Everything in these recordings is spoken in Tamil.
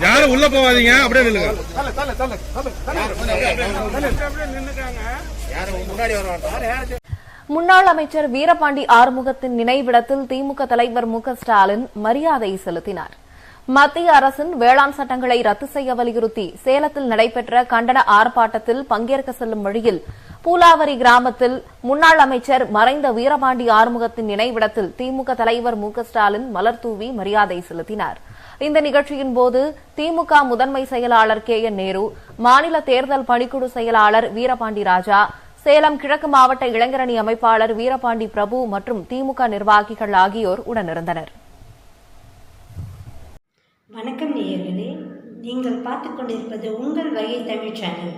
யாரும் உள்ள போவாதீங்க, அப்படியே நில்லுங்க. முன்னாள் அமைச்சர் வீரபாண்டி ஆறுமுகத்தின் நினைவிடத்தில் திமுக தலைவர் மு க ஸ்டாலின் மரியாதை செலுத்தினார். மத்திய அரசின் வேளாண் சட்டங்களை ரத்து செய்ய வலியுறுத்தி சேலத்தில் நடைபெற்ற கண்டன ஆர்ப்பாட்டத்தில் பங்கேற்க செல்லும் வழியில் பூலாவரி கிராமத்தில் முன்னாள் அமைச்சர் மறைந்த வீரபாண்டி ஆறுமுகத்தின் நினைவிடத்தில் திமுக தலைவர் மு க ஸ்டாலின் மலர்தூவி மரியாதை செலுத்தினார். இந்த நிகழ்ச்சியின் போது திமுக முதன்மை செயலாளர் கே என் நேரு, மாநில தேர்தல் பணிக்குழு செயலாளர் வீரபாண்டி ராஜா, சேலம் கிழக்கு மாவட்ட இளைஞரணி அமைப்பாளர் வீரபாண்டி பிரபு மற்றும் திமுக நிர்வாகிகள் ஆகியோர் உடனிருந்தனர். வணக்கம் நேயர்களே, நீங்கள் பார்த்துக் கொண்டிருப்பது உங்கள் வைகை தமிழ் சேனல்.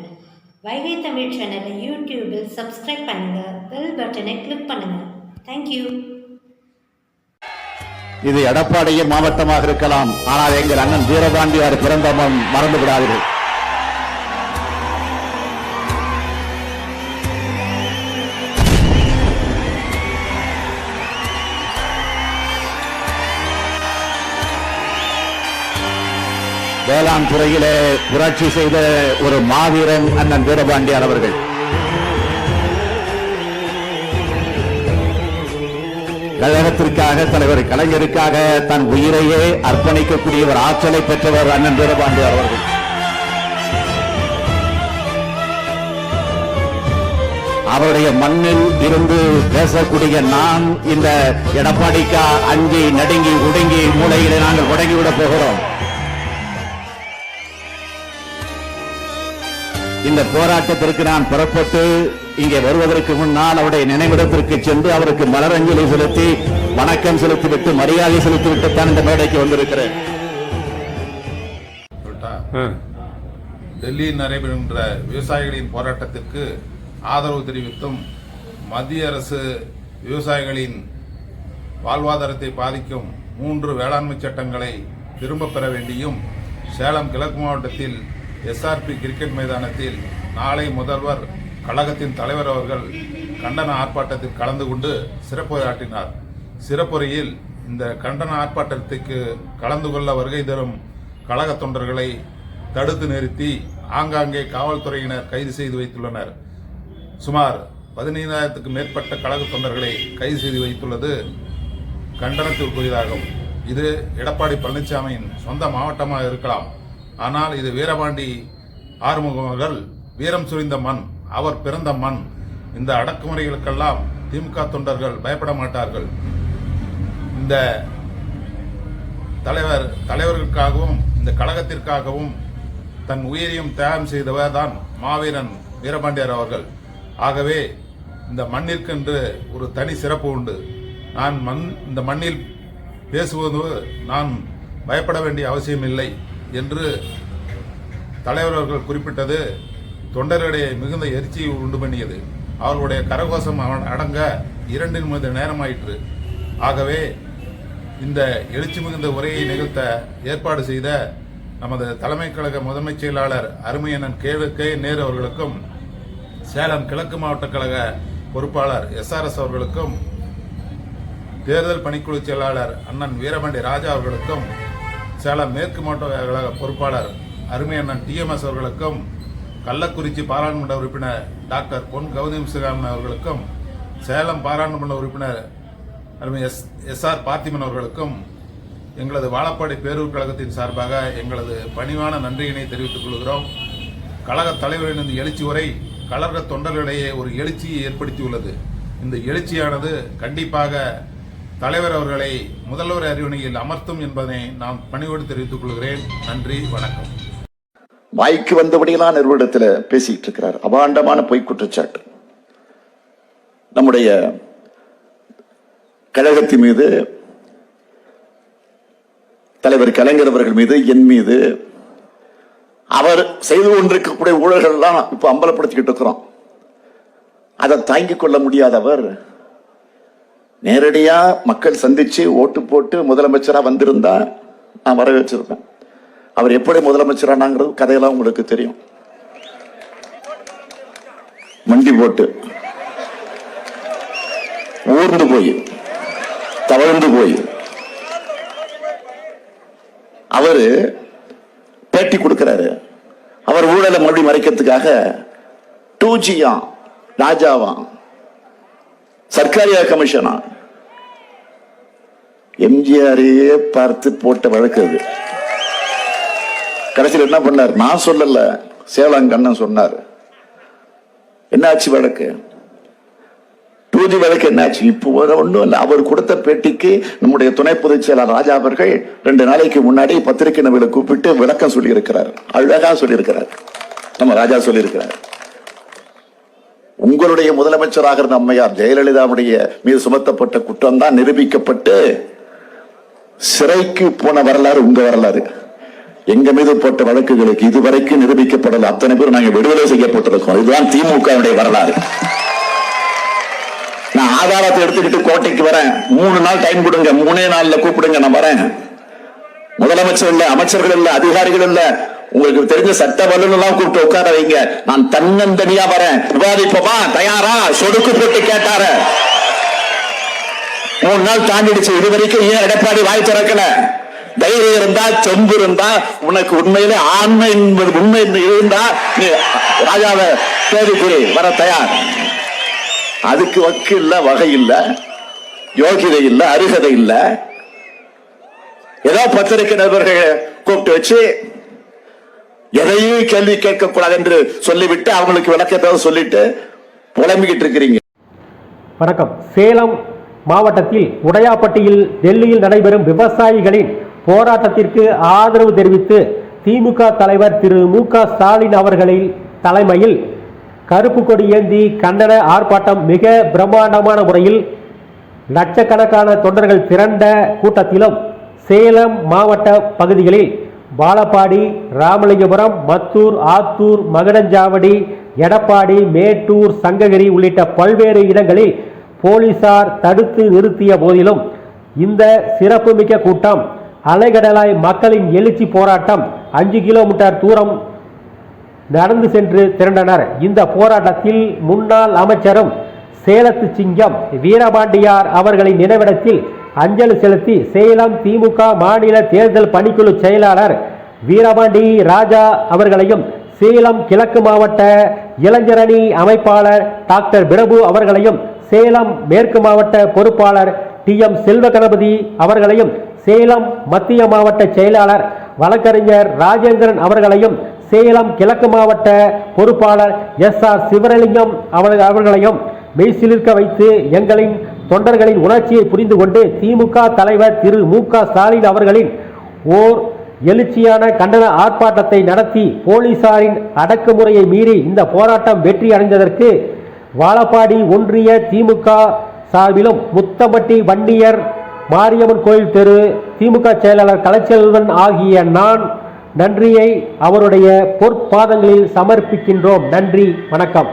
வைகை தமிழ் சேனலை யூடியூபில் சப்ஸ்கிரைப் பண்ணுங்க, பெல் பட்டனை கிளிக் பண்ணுங்க. தேங்க்யூ. இது எடப்பாடியின் மாவட்டமாக இருக்கலாம், ஆனால் எங்கள் அண்ணன் வீரபாண்டியார் பிறந்த மறந்து விடாதீர்கள். வேளாண் துறையிலே புரட்சி செய்த ஒரு மாவீரன் அண்ணன் வீரபாண்டியார் அவர்கள். கழகத்திற்காக, தலைவர் கலைஞருக்காக தன் உயிரையே அர்ப்பணிக்கக்கூடிய ஒரு ஆற்றலை பெற்றவர் அண்ணன் வீரபாண்டியார் அவர்கள். அவருடைய மண்ணில் இருந்து பேசக்கூடிய நான் இந்த எடப்பாடிக்கா அஞ்சி நடுங்கி உடுங்கி மூளையிலே நாங்கள் உடங்கிவிடப் போகிறோம். இந்த போராட்டத்திற்கு நான் புறப்பட்டு இங்கே வருவதற்கு முன்னால் அவருடைய நினைவிடத்திற்கு சென்று அவருக்கு மலரஞ்சலி செலுத்தி வணக்கம் செலுத்திவிட்டு மரியாதை செலுத்திவிட்டு தான் இந்த மேடைக்கு வந்திருக்கிறேன். டெல்லியில் நடைபெறுகின்ற விவசாயிகளின் போராட்டத்திற்கு ஆதரவு தெரிவித்தும் மத்திய அரசு விவசாயிகளின் வாழ்வாதாரத்தை பாதிக்கும் 3 வேளாண்மை சட்டங்களை திரும்பப் பெற வேண்டியும் சேலம் கிழக்கு மாவட்டத்தில் எஸ்ஆர்பி கிரிக்கெட் மைதானத்தில் நாளை முதல்வர் கழகத்தின் தலைவர் அவர்கள் கண்டன ஆர்ப்பாட்டத்தில் கலந்து கொண்டு சிறப்புரையாற்றினார். சிறப்புரையில் இந்த கண்டன ஆர்ப்பாட்டத்திற்கு கலந்து கொள்ள வருகை தரும் கழக தொண்டர்களை தடுத்து நிறுத்தி ஆங்காங்கே காவல்துறையினர் கைது செய்து வைத்துள்ளனர். சுமார் 15,000க்கும் மேற்பட்ட கழக தொண்டர்களை கைது செய்து வைத்துள்ளது கண்டனத்திற்குரியதாகும். இது எடப்பாடி பழனிசாமியின் சொந்த மாவட்டமாக இருக்கலாம், ஆனால் இது வீரபாண்டி ஆறுமுகம் அவர்கள் வீரம் சுரிந்த மண், அவர் பிறந்த மண். இந்த அடக்குமுறைகளுக்கெல்லாம் திமுக தொண்டர்கள் பயப்பட மாட்டார்கள். இந்த தலைவர்களுக்காகவும் இந்த கழகத்திற்காகவும் தன் உயிரையும் தியாகம் செய்தவர் தான் மாவீரன் வீரபாண்டியார் அவர்கள். ஆகவே இந்த மண்ணிற்கென்று ஒரு தனி சிறப்பு உண்டு. நான் இந்த மண்ணில் பேசுவது நான் பயப்பட வேண்டிய அவசியம் இல்லை என்று தலைவர் அவர்கள் குறிப்பிட்டது தொண்டர்களிடையே மிகுந்த எரிச்சியை உண்டு பண்ணியது. அவர்களுடைய கரகோஷம் அடங்க 2 நிமிட நேரமாயிற்று. ஆகவே இந்த எழுச்சி மிகுந்த உரையை நிகழ்த்த ஏற்பாடு செய்த நமது தலைமை கழக முதன்மை செயலாளர் அருமையண்ணன் கே நேரு அவர்களுக்கும், சேலம் கிழக்கு மாவட்ட கழக பொறுப்பாளர் SRS அவர்களுக்கும், தேர்தல் பணிக்குழு செயலாளர் அண்ணன் வீரபாண்டி ராஜா அவர்களுக்கும், சேலம் மேற்கு மாவட்ட கழக பொறுப்பாளர் அருமையண்ணன் TMS அவர்களுக்கும், கள்ளக்குறிச்சி பாராளுமன்ற உறுப்பினர் டாக்டர் பொன் கௌதமிசிகாமன் அவர்களுக்கும், சேலம் பாராளுமன்ற உறுப்பினர் அருமை SR பார்த்திபன் அவர்களுக்கும் எங்களது வாழப்பாடி பேரூர் கழகத்தின் சார்பாக எங்களது பணிவான நன்றியினை தெரிவித்துக் கொள்கிறோம். கழக தலைவரின் இந்த எழுச்சி உரை கழக தொண்டர்களிடையே ஒரு எழுச்சியை ஏற்படுத்தியுள்ளது. இந்த எழுச்சியானது கண்டிப்பாக தலைவர் அவர்களை முதல்வர் அறிவுரையில் அமர்த்தும் என்பதை நான் பணிவோடு தெரிவித்துக் கொள்கிறேன். நன்றி, வணக்கம். வாய்க்கு வந்தபடியெல்லாம் நிறுவனத்தில் பேசிட்டு இருக்கிறார். அபாண்டமான பொய் குற்றச்சாட்டு நம்முடைய கழகத்தின் மீது, தலைவர் கலைஞர் அவர்கள் மீது, என் மீது, அவர் செய்து கொண்டிருக்கக்கூடிய ஊழல்கள் எல்லாம் இப்ப அம்பலப்படுத்திக்கிட்டு இருக்கிறோம். அதை தாங்கிக் கொள்ள முடியாதவர் நேரடியா மக்கள் சந்திச்சு ஓட்டு போட்டு முதலமைச்சரா வந்திருந்தா நான் வரவேற்றிருப்பேன். அவர் எப்படி முதலமைச்சரானாங்கிறது கதையெல்லாம் உங்களுக்கு தெரியும். மண்டி போட்டு ஊர்ந்து போய் தவழ்ந்து போய் அவரு பேட்டி கொடுக்கிறாரு. அவர் ஊழலை மறுபடியும் மறைக்கிறதுக்காக 2G ராஜாவா சர்க்காரியா கமிஷனா எம்ஜிஆரையே பார்த்து போட்ட வழக்கு அது. கடைசியில் என்ன பண்ணார்? நான் சொல்லல, சேலங்கண்ணன் சொன்னார். என்னாச்சு வழக்கு? 2G வழக்கு என்னாச்சு? இப்போ ஒன்றும் இல்லை. அவர் கொடுத்த பேட்டிக்கு நம்முடைய துணை பொதுச் செயலாளர் ராஜா அவர்கள் 2 நாளைக்கு முன்னாடி பத்திரிகை நபர்களை கூப்பிட்டு விளக்கம் சொல்லி இருக்கிறார். அழகா சொல்லியிருக்கிறார். நம்ம ராஜா சொல்லியிருக்கிறார். உங்களுடைய முதலமைச்சராக இருந்த அம்மையார் ஜெயலலிதாவுடைய மீது சுமத்தப்பட்ட குற்றம் தான் நிரூபிக்கப்பட்டு சிறைக்கு போன வரலாறு உங்க வரலாறு. எங்க மீது போட்ட வழக்குகளுக்கு இதுவரைக்கும் நிரூபிக்கப்படல. அத்தனை பேர் நாங்கள் விடுதலை செய்யப்பட்டிருக்கோம். இதுதான் திமுக வரலாறு. நான் ஆதாரத்தை எடுத்துக்கிட்டு கோட்டைக்கு வரேன். 3 நாள் டைம் கொடுங்க, 3 நாள்ல கூப்பிடுங்க, நான் வரேன். முதலமைச்சர் இல்ல, அமைச்சர்கள் இல்ல, அதிகாரிகள் இல்ல, உங்களுக்கு தெரிஞ்ச சட்ட வல்லுநர் கூப்பிட்டு உட்கார வைங்க. நான் தன்னந்தனியா வரேன், விவாதிப்போமா, தயாரா? சொடுக்கு போட்டு கேட்டார. 3 நாள் தாண்டிடுச்சு. இதுவரைக்கும் ஏன் எடப்பாடி வாய் திறக்கல? தைரியம் இருந்தா, சொம்பு இருந்தா, உனக்கு உண்மையிலே ஆண்மை என்பது உண்மை இருந்தா ராஜாவை தேடிக்குறி வர தயார். அதுக்கு வக்கு இல்ல, வகை இல்ல, யோகிதை இல்ல, அருகதை இல்ல. ஏதோ பத்திரிகை நபர்கள் கூப்பிட்டு வச்சு எதையும் கேள்வி கேட்கக்கூடாது என்று சொல்லிவிட்டு அவங்களுக்கு விளக்கத்தை சொல்லிட்டு புலம்பிக்கிட்டு இருக்கிறீங்க. வணக்கம். சேலம் மாவட்டத்தில் உடையாப்பட்டியில் டெல்லியில் நடைபெறும் விவசாயிகளின் போராட்டத்திற்கு ஆதரவு தெரிவித்து திமுக தலைவர் திரு மு.க. ஸ்டாலின் அவர்களின் தலைமையில் கருப்பு கொடி ஏந்தி கண்டன ஆர்ப்பாட்டம் மிக பிரம்மாண்டமான முறையில் லட்சக்கணக்கான தொண்டர்கள் திரண்ட கூட்டத்திலும் சேலம் மாவட்ட பகுதிகளில் பாலப்பாடி, ராமலிங்கபுரம், மத்தூர், ஆத்தூர், மகடஞ்சாவடி, எடப்பாடி, மேட்டூர், சங்ககிரி உள்ளிட்ட பல்வேறு இடங்களில் போலீசார் தடுத்து நிறுத்திய போதிலும் இந்த சிறப்புமிக்க கூட்டம் அலைகடலாய் மக்களின் எழுச்சி போராட்டம் 5 கிலோமீட்டர் தூரம் நடந்து சென்று திரண்டனர். இந்த போராட்டத்தில் முன்னாள் அமைச்சரும் சேலத்து சிங்கம் வீரபாண்டியார் அவர்களின் நினைவிடத்தில் அஞ்சலி செலுத்தி சேலம் திமுக மாநில தேர்தல் பணிக்குழு செயலாளர் வீரபாண்டி ராஜா அவர்களையும் சேலம் கிழக்கு மாவட்ட இளைஞரணி அமைப்பாளர் டாக்டர் பிரபு அவர்களையும் சேலம் மேற்கு மாவட்ட பொறுப்பாளர் TM செல்வகணபதி அவர்களையும் சேலம் மத்திய மாவட்ட செயலாளர் வழக்கறிஞர் ராஜேந்திரன் அவர்களையும் சேலம் கிழக்கு மாவட்ட பொறுப்பாளர் SR சிவரலிங்கம் அவர்களையும் மெய்சிலிர்க்க வைத்து எங்களின் தொண்டர்களின் உணர்ச்சியை புரிந்து கொண்டு திமுக தலைவர் திரு மு.க. ஸ்டாலின் அவர்களின் ஓர் எழுச்சியான கண்டன ஆர்ப்பாட்டத்தை நடத்தி போலீசாரின் அடக்குமுறையை மீறி இந்த போராட்டம் வெற்றி அடைந்ததற்கு வாழப்பாடி ஒன்றிய திமுக சார்பிலும் முத்தம்பட்டி வண்டியர் மாரியம்மன் கோயில் தெரு திமுக செயலாளர் கலைச்செல்வன் ஆகிய நான் நன்றியை அவருடைய பொற்பாதங்களில் சமர்ப்பிக்கின்றோம். நன்றி, வணக்கம்.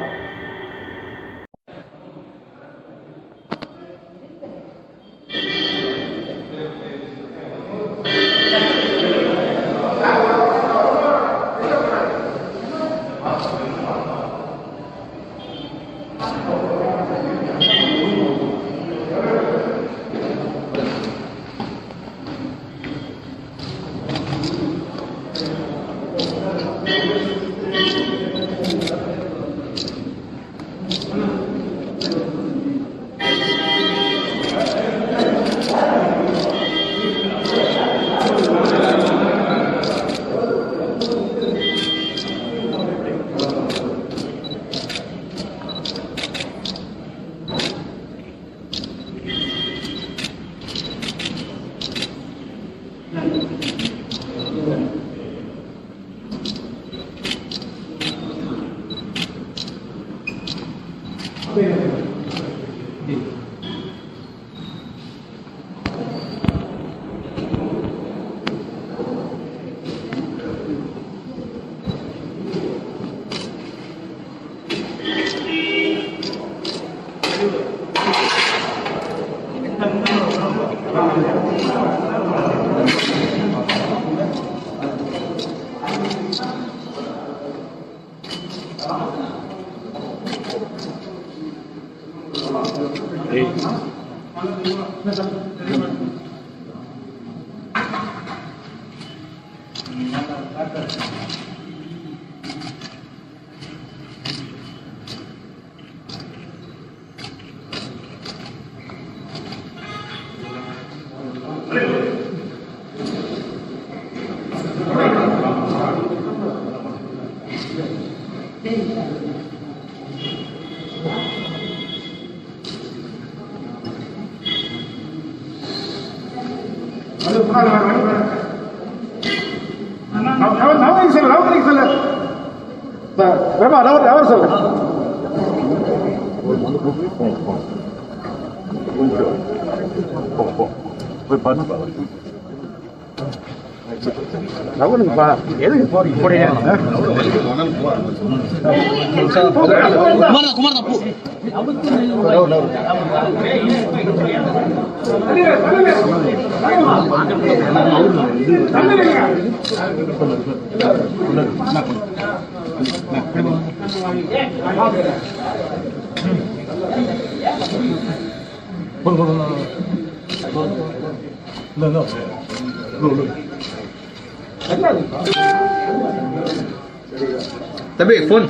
தம்பி போன்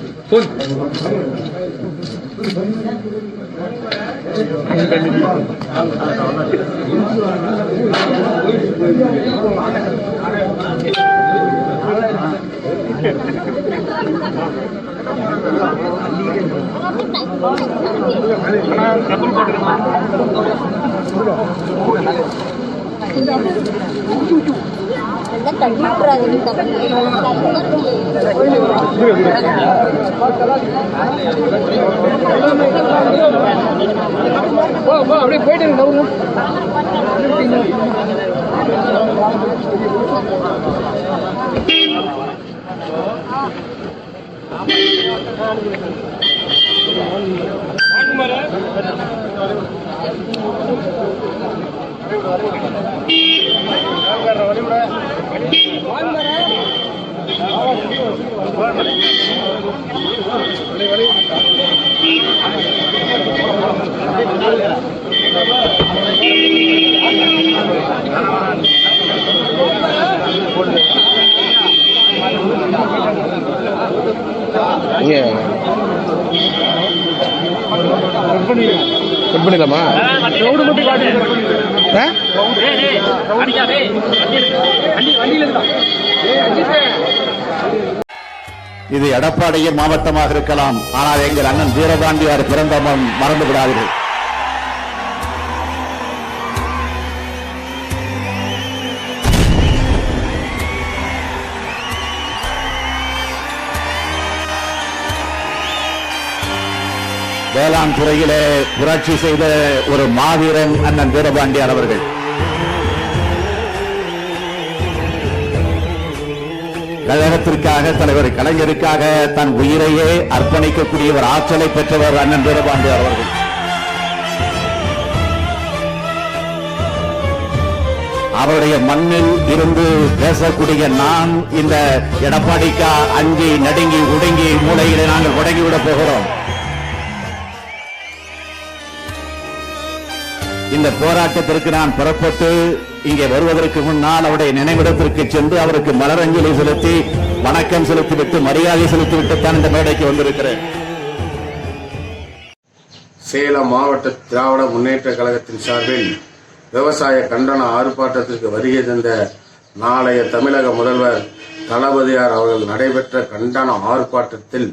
அப்படியே போயிட்டு கட் பண்ணிடலாமா? இது எடப்பாடியின் மாவட்டமாக இருக்கலாம், ஆனால் எங்கள் அண்ணன் வீரபாண்டியார் பிறந்தமம் மறந்து விடாதீர்கள். வேளாண் துறையிலே புரட்சி செய்த ஒரு மாவீரன் அண்ணன் வீரபாண்டியார் அவர்கள். கழகத்திற்காக, தலைவர் கலைஞருக்காக தன் உயிரையே அர்ப்பணிக்கக்கூடிய ஒரு ஆற்றலை பெற்றவர் அண்ணன் வீரபாண்டியார் அவர்கள். அவருடைய மண்ணில் இருந்து பேசக்கூடிய நான் இந்த எடப்பாடிக்கா அஞ்சி நடுங்கி உடுங்கி மூளையிலே நாங்கள் முடங்கிவிடப் போகிறோம். இந்த போராட்டத்திற்கு நான் புறப்பட்டு இங்கே வருவதற்கு முன்னால் அவருடைய நினைவிடத்திற்கு சென்று அவருக்கு மலரஞ்சலி செலுத்தி வணக்கம் செலுத்திவிட்டு மரியாதை செலுத்திவிட்டுத்தான் இந்த மேடைக்கு வந்திருக்கிறேன். சேலம் மாவட்ட திராவிட முன்னேற்ற கழகத்தின் சார்பில் விவசாய கண்டன ஆர்ப்பாட்டத்திற்கு வருகை தந்த நாளைய தமிழக முதல்வர் தளபதியார் அவர்கள் நடைபெற்ற கண்டன ஆர்ப்பாட்டத்தில்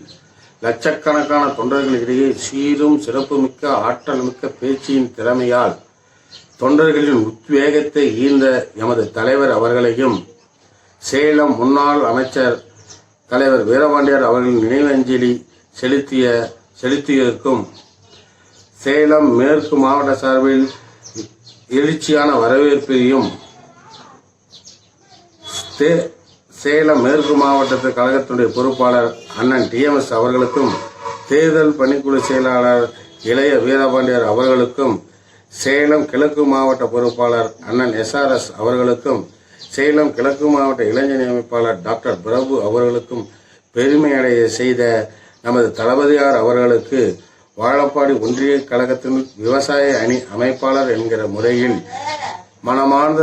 லட்சக்கணக்கான தொண்டர்களிடையே சீரும் சிறப்புமிக்க ஆற்றல் மிக்க பேச்சின் திறமையால் தொண்டர்களின் உத்வேகத்தை ஈர்ந்த எமது தலைவர் அவர்களையும் சேலம் முன்னாள் அமைச்சர் தலைவர் வீரபாண்டியார் அவர்களின் நினைவஞ்சலி செலுத்தியதற்கும் சேலம் மேற்கு மாவட்ட சார்பில் எழுச்சியான வரவேற்பையும் சேலம் மேற்கு மாவட்ட கழகத்தினுடைய பொறுப்பாளர் அண்ணன் TMS அவர்களுக்கும் தேர்தல் பணிக்குழு செயலாளர் இளைய வீரபாண்டியார் அவர்களுக்கும் சேலம் கிழக்கு மாவட்ட பொறுப்பாளர் அண்ணன் SRS அவர்களுக்கும் சேலம் கிழக்கு மாவட்ட இளைஞர் அமைப்பாளர் டாக்டர் பிரபு அவர்களுக்கும் பெருமையடைய செய்த நமது தளபதியார் அவர்களுக்கு வாழப்பாடி ஒன்றிய கழகத்தின் விவசாய அணி அமைப்பாளர் என்கிற முறையில் மனமார்ந்த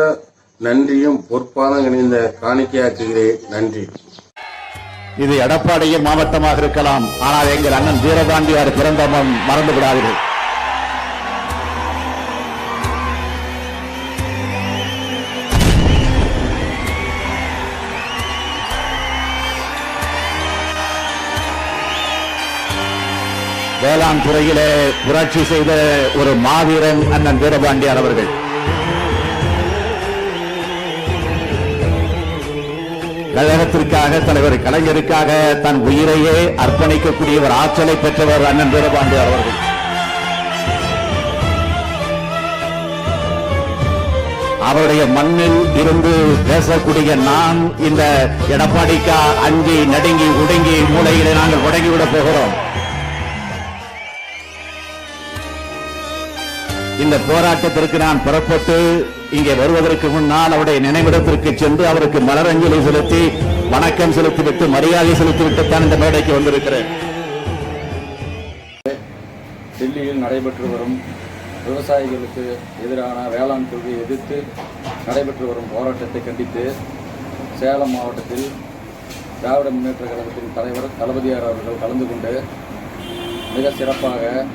நன்றியும் பொற்பாதம் இணைந்த காணிக்கையாக்குகிறேன். நன்றி. இது எடப்பாடியின் மாவட்டமாக இருக்கலாம், ஆனால் எங்கள் அண்ணன் வீரபாண்டியார் பிறந்த மறந்து விடாதீர்கள். வேளாண் துறையிலே புரட்சி செய்த ஒரு மாவீரன் அண்ணன் வீரபாண்டியார் அவர்கள். கழகத்திற்காக, தலைவர் கலைஞருக்காக தன் உயிரையே அர்ப்பணிக்கக்கூடிய ஒரு ஆற்றலை பெற்றவர் அண்ணன் வீரபாண்டியார் அவர்கள். அவருடைய மண்ணில் இருந்து பேசக்கூடிய நான் இந்த எடப்பாடிக்கா அஞ்சி நடுங்கி உடங்கி மூளையிலே நாங்கள் உடங்கிவிடப் போகிறோம். இந்த போராட்டத்திற்கு நான் புறப்பட்டு இங்கே வருவதற்கு முன்னால் அவருடைய நினைவிடத்திற்கு சென்று அவருக்கு மலரஞ்சலி செலுத்தி வணக்கம் செலுத்திவிட்டு மரியாதை செலுத்திவிட்டுத்தான் இந்த மேடைக்கு வந்திருக்கிறேன். டெல்லியில் நடைபெற்று வரும் விவசாயிகளுக்கு எதிரான வேளாண் கொள்கையை எதிர்த்து நடைபெற்று வரும் போராட்டத்தை கண்டித்து சேலம் மாவட்டத்தில் திராவிட முன்னேற்ற கழகத்தின் தலைவர் தளபதியார் அவர்கள் கலந்து கொண்டு மிக சிறப்பாக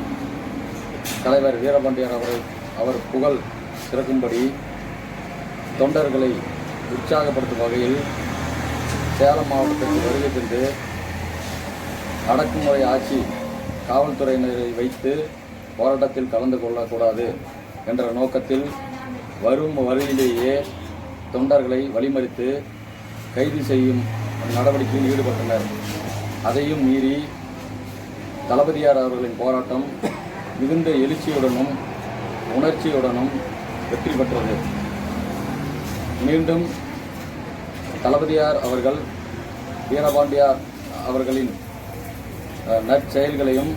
தலைவர் வீரபாண்டியார் அவர் புகழ் சிறக்கும்படி தொண்டர்களை உற்சாகப்படுத்தும் வகையில் சேலம் மாவட்டத்திற்கு வருகை தந்து அடக்குமுறை ஆட்சி காவல்துறையினரை வைத்து போராட்டத்தில் கலந்து கொள்ளக்கூடாது என்ற நோக்கத்தில் வரும் வழியிலேயே தொண்டர்களை வழிமறித்து கைது செய்யும் நடவடிக்கையில் ஈடுபட்டனர். அதையும் மீறி தளபதியார் அவர்களின் போராட்டம் மிகுந்த எழுச்சியுடனும் உணர்ச்சியுடனும் வெற்றி பெற்றது. மீண்டும் தளபதியார் அவர்கள் வீரபாண்டியார் அவர்களின் நற்செயல்களையும்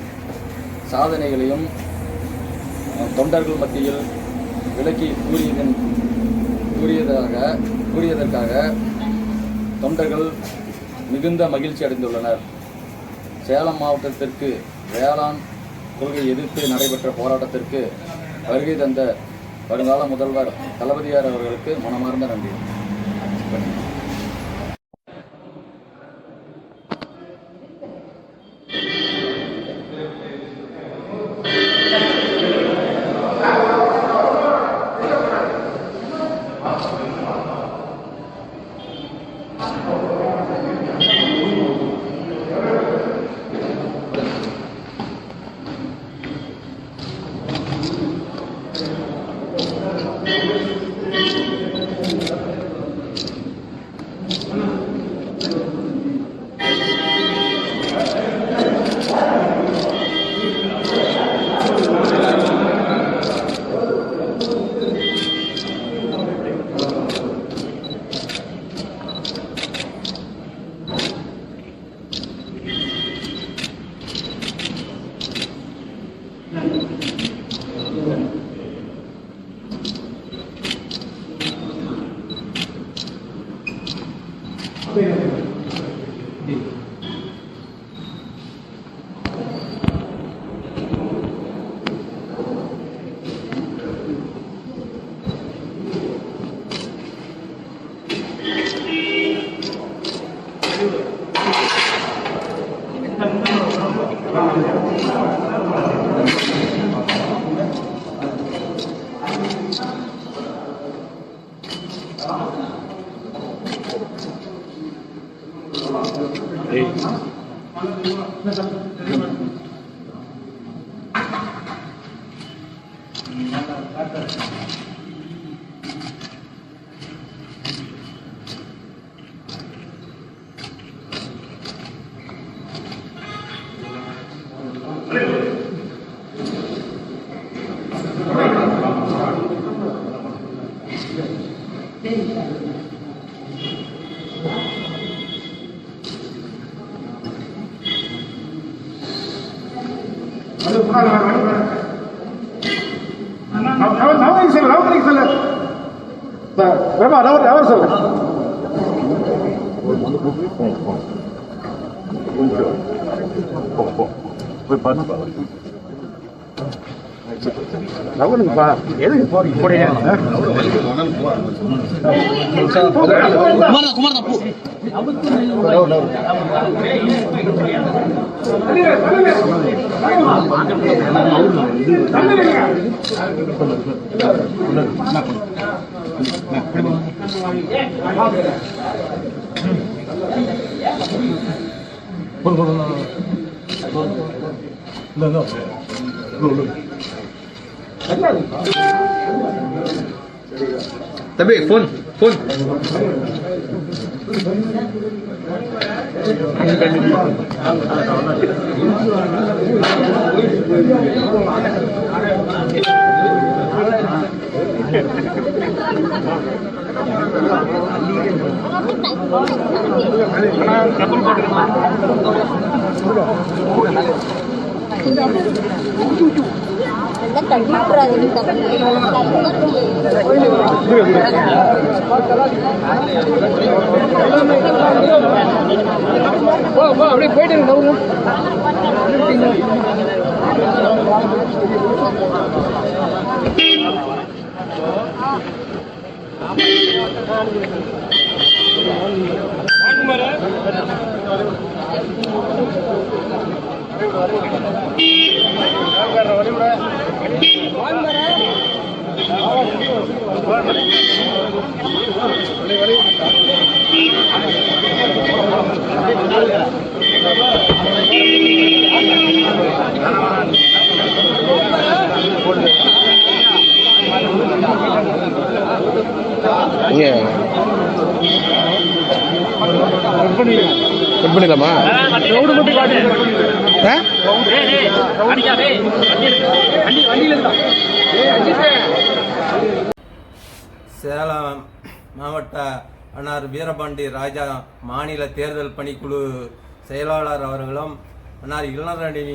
சாதனைகளையும் தொண்டர்கள் மத்தியில் விளக்கி கூறியதற்காக தொண்டர்கள் மிகுந்த மகிழ்ச்சி அடைந்துள்ளனர். சேலம் மாவட்டத்திற்கு வேளாண் கொள்கை எதிர்த்து நடைபெற்ற போராட்டத்திற்கு வருகை தந்த வருங்கால முதல்வர் தளபதியார் அவர்களுக்கு மனமார்ந்த நன்றி. Foi தம்பி ஃபோன் அப்படியே போயிட்டு கட் பண்ணிடலாமா? சேலம் மாவட்ட அன்னார் வீரபாண்டி ராஜா மாநில தேர்தல் பணிக்குழு செயலாளர் அவர்களும் அன்னார் இளநரணி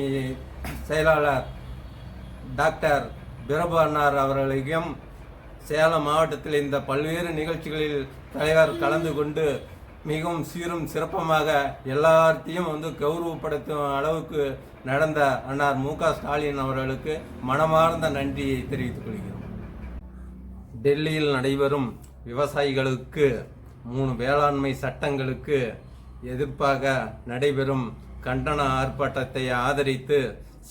செயலாளர் டாக்டர் பிரபு அன்னார் அவர்களையும் சேலம் மாவட்டத்தில் இந்த பல்வேறு நிகழ்ச்சிகளில் தலைவர் கலந்து கொண்டு மிகவும் சீரும் சிறப்பமாக எல்லாத்தையும் கௌரவப்படுத்தும் அளவுக்கு நடந்த அன்னார் மு.க. ஸ்டாலின் அவர்களுக்கு மனமார்ந்த நன்றியை தெரிவித்துக் கொள்கிறோம். டெல்லியில் நடைபெறும் விவசாயிகளுக்கு 3 வேளாண்மை சட்டங்களுக்கு எதிர்ப்பாக நடைபெறும் கண்டன ஆர்ப்பாட்டத்தை ஆதரித்து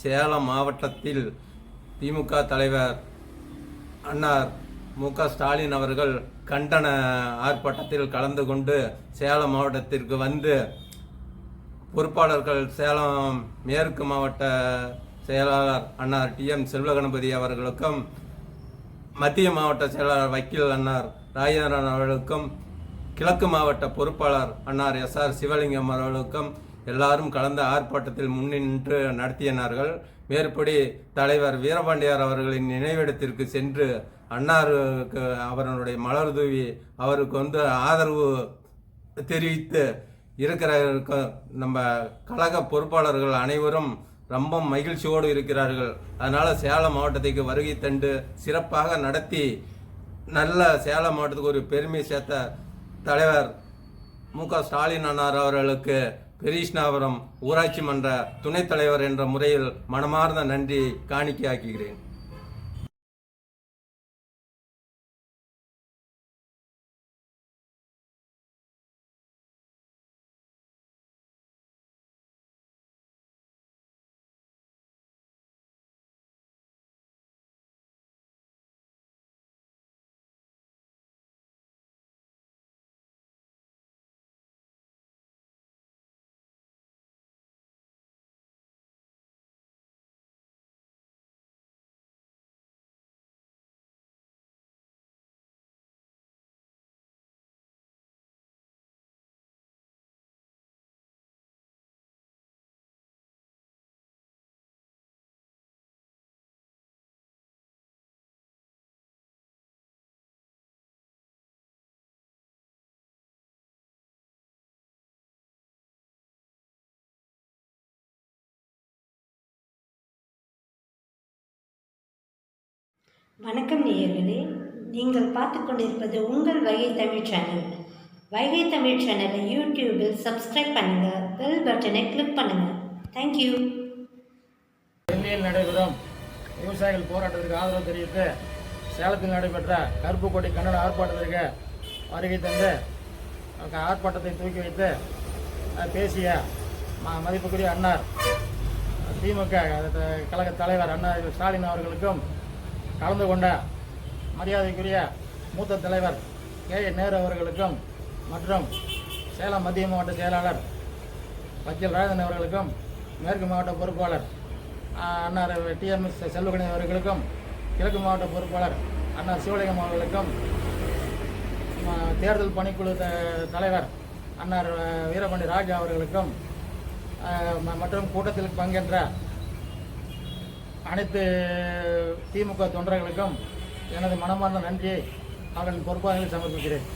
சேலம் மாவட்டத்தில் திமுக தலைவர் அன்னார் மு.க. ஸ்டாலின் அவர்கள் கண்டன ஆர்ப்பாட்டத்தில் கலந்து கொண்டு சேலம் மாவட்டத்திற்கு வந்து பொறுப்பாளர்கள் சேலம் மேற்கு மாவட்ட செயலாளர் அன்னார் டி.எம். செல்வகணபதி அவர்களுக்கும் மத்திய மாவட்ட செயலாளர் வக்கீல் அன்னார் ராஜேந்திரன் அவர்களுக்கும் கிழக்கு மாவட்ட பொறுப்பாளர் அன்னார் எஸ்.ஆர். சிவலிங்கம் அவர்களுக்கும் எல்லாரும் கலந்த ஆர்ப்பாட்டத்தில் முன்னின்று நடத்தினார்கள். மேற்படி தலைவர் வீரபாண்டியார் அவர்களின் நினைவிடத்திற்கு சென்று அன்னாருக்கு அவர்களுடைய மலர் தூவி அவருக்கு ஆதரவு தெரிவித்து இருக்கிற நம்ம கழக பொறுப்பாளர்கள் அனைவரும் ரொம்ப மகிழ்ச்சியோடு இருக்கிறார்கள். அதனால சேலம் மாவட்டத்துக்கு வருகை தந்து சிறப்பாக நடத்தி நல்ல சேலம் மாவட்டத்துக்கு ஒரு பெருமை சேர்த்த தலைவர் மு.க. ஸ்டாலின் அன்னார் அவர்களுக்கு பெரியகிருஷ்ணாபுரம் ஊராட்சி மன்ற துணைத் தலைவர் என்ற முறையில் மனமார்ந்த நன்றி காணிக்கையாக்குகிறேன். வணக்கம் நேயர்களே, நீங்கள் பார்த்து கொண்டிருப்பது உங்கள் வைகை தமிழ் சேனல். வைகை தமிழ் சேனலை யூடியூபில் சப்ஸ்கிரைப் பண்ணுங்கள், பெல் பட்டனை கிளிக் பண்ணுங்கள். தேங்க்யூ. டெல்லியில் நடைபெறும் விவசாயிகள் போராட்டத்திற்கு ஆதரவு தெரிவித்து சேலத்தில் நடைபெற்ற கருப்பு கொடி கண்டன ஆர்ப்பாட்டத்திற்கு வருகை தந்து ஆர்ப்பாட்டத்தை தூக்கி வைத்து பேசிய மதிப்புக்குரிய அன்னார் திமுக கழக தலைவர் அண்ணா ஸ்டாலின் அவர்களுக்கும் கலந்து கொண்ட மரியாதைக்குரிய மூத்த தலைவர் கே.ஏ. நேரு அவர்களுக்கும் மற்றும் சேலம் மத்திய மாவட்ட செயலாளர் வக்கீல் ராஜன் அவர்களுக்கும் மேற்கு மாவட்ட பொறுப்பாளர் அன்னார் டிஎம்எஸ் செல்வகணி அவர்களுக்கும் கிழக்கு மாவட்ட பொறுப்பாளர் அண்ணா சிவலிங்கம் அவர்களுக்கும் தேர்தல் பணிக்குழு தலைவர் அன்னார் வீரபாண்டி ராஜா அவர்களுக்கும் மற்றும் கூட்டத்தில் பங்கேற்ற அனைத்து திமுக தொண்டர்களுக்கும் எனது மனமார்ந்த நன்றியை அவர்களின் பொறுப்பாளர்கள் சமர்ப்பிக்கிறேன்.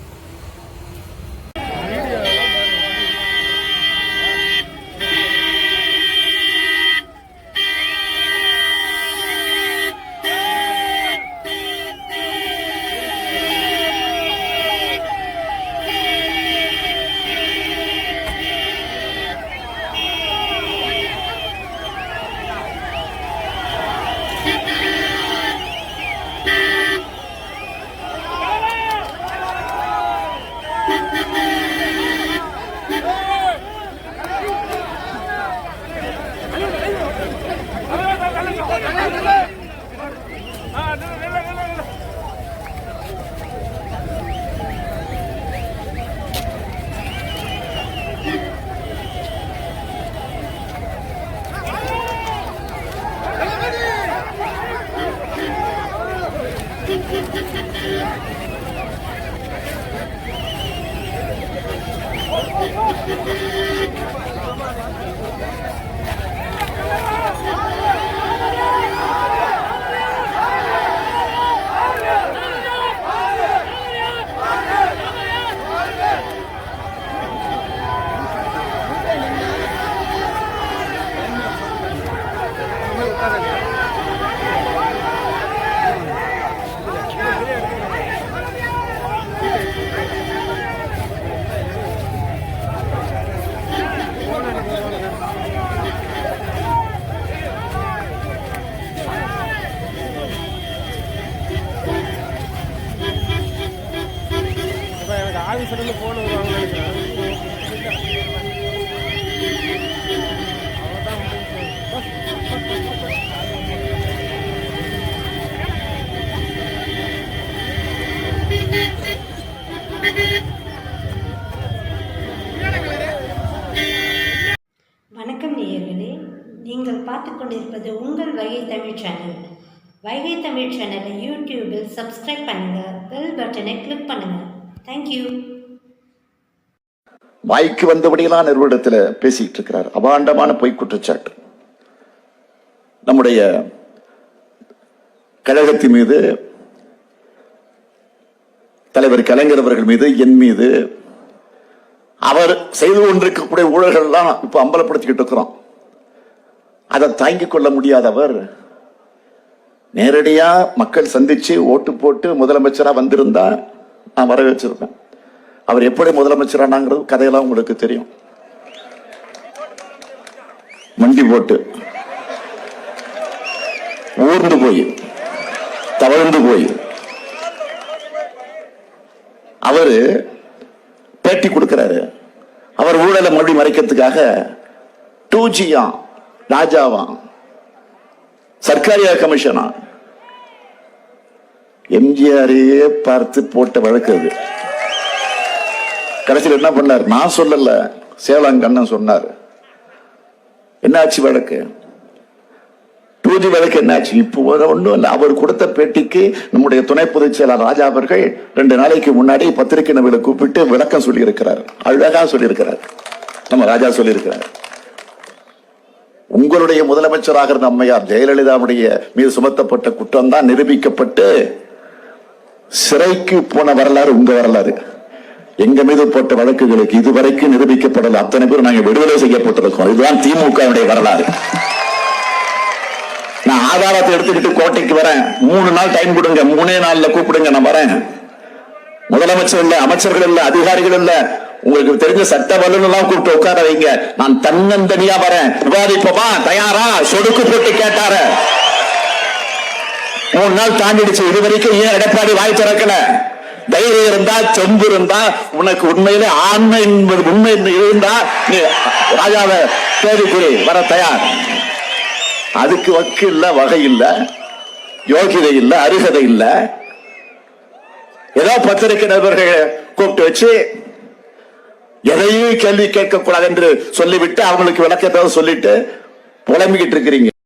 வணக்கம் நேயர்களே, நீங்கள் பார்த்து கொண்டிருப்பது உங்கள் வைகை தமிழ் சேனல். வைகை தமிழ் சேனலை யூடியூபில் சப்ஸ்கிரைப் பண்ணுங்கள், பெல் பட்டனை கிளிக் பண்ணுங்கள். தேங்க்யூ. வாய்க்கு வந்தபடியெல்லாம் நிறுவனத்தில் பேசிட்டு இருக்கிறார். அபாண்டமான பொய் குற்றச்சாட்டு. நம்முடைய கழகத்தின் மீது, தலைவர் கலைஞர் அவர்கள் மீது, என் மீது அவர் செய்து கொண்டிருக்கக்கூடிய ஊழல்கள் எல்லாம் இப்ப அம்பலப்படுத்திக்கிட்டு இருக்கிறோம். அதை தாங்கிக் கொள்ள முடியாதவர் நேரடியா மக்கள் சந்திச்சு ஓட்டு போட்டு முதலமைச்சரா வந்திருந்தா நான் வரவேற்றிருப்பேன். அவர் எப்படி முதலமைச்சரானாங்கிறது கதையெல்லாம் உங்களுக்கு தெரியும். மண்டி போட்டு ஊர்ந்து போய் தவழ்ந்து போய் அவரு பேட்டி கொடுக்கிறாரு. அவர் ஊழலை மறுபடியும் மறைக்கிறதுக்காக 2G ராஜாவா சர்க்காரியா கமிஷனா எம்ஜிஆரையே பார்த்து போட்ட வழக்கு அது. கடைசியில் என்ன பண்ணார்? நான் சொல்லல, சேலம் கண்ணன் சொன்னார். என்னாச்சு வழக்கு? 2G வழக்கு என்னாச்சு? இப்போ ஒன்றும் இல்லை. அவர் கொடுத்த பேட்டிக்கு நம்முடைய துணை பொதுச் செயலாளர் ராஜா அவர்கள் 2 நாளைக்கு முன்னாடி பத்திரிகை நபர்களை கூப்பிட்டு விளக்கம் சொல்லி இருக்கிறார். அழகா சொல்லியிருக்கிறார். நம்ம ராஜா சொல்லியிருக்கிறார். உங்களுடைய முதலமைச்சராக இருந்த அம்மையார் ஜெயலலிதாவுடைய மீது சுமத்தப்பட்ட குற்றம் தான் நிரூபிக்கப்பட்டு சிறைக்கு போன வரலாறு உங்க வரலாறு. எங்க மீது போட்ட வழக்குகளுக்கு இதுவரைக்கும் நிரூபிக்கப்படல அத்தனை பேர் நாங்கள் விடுதலை செய்யப்பட்டிருக்கோம். இதுதான் திமுக வரலாறு. நான் ஆதாரத்தை எடுத்துக்கிட்டு கோட்டைக்கு வரேன். 3 நாள் டைம் கொடுங்க, 3 நாள்ல கூப்பிடுங்க, நான் வரேன். முதலமைச்சர் இல்ல, அமைச்சர்கள் இல்ல, அதிகாரிகள் இல்ல, உங்களுக்கு தெரிஞ்ச சட்ட வல்லுநர் கூப்பிட்டு உட்கார வைங்க. நான் தன்னந்தனியா வரேன், விவாதிப்போமா, தயாரா? சொடுக்கு போட்டு கேட்டார 3 நாள் தாண்டிடுச்சு. இது வரைக்கும் ஏன் எடப்பாடி வாய் திறக்கல? தைரியம் இருந்தா, செம்பு இருந்தா, உனக்கு உண்மையிலே ஆண்மை என்பது உண்மை இருந்தா நீ ராஜாவை தேடிக்குறி வர தயார். அதுக்கு வக்கு இல்ல, வகை இல்ல, யோகிதை இல்ல, அருகதை இல்ல. ஏதோ பத்திரிகை நபர்களை கூப்பிட்டு வச்சு எதையும் கேள்வி கேட்க கூடாது என்று சொல்லிவிட்டு அவங்களுக்கு விளக்கத்தை சொல்லிட்டு புலம்பிக்கிட்டு இருக்கிறீங்க.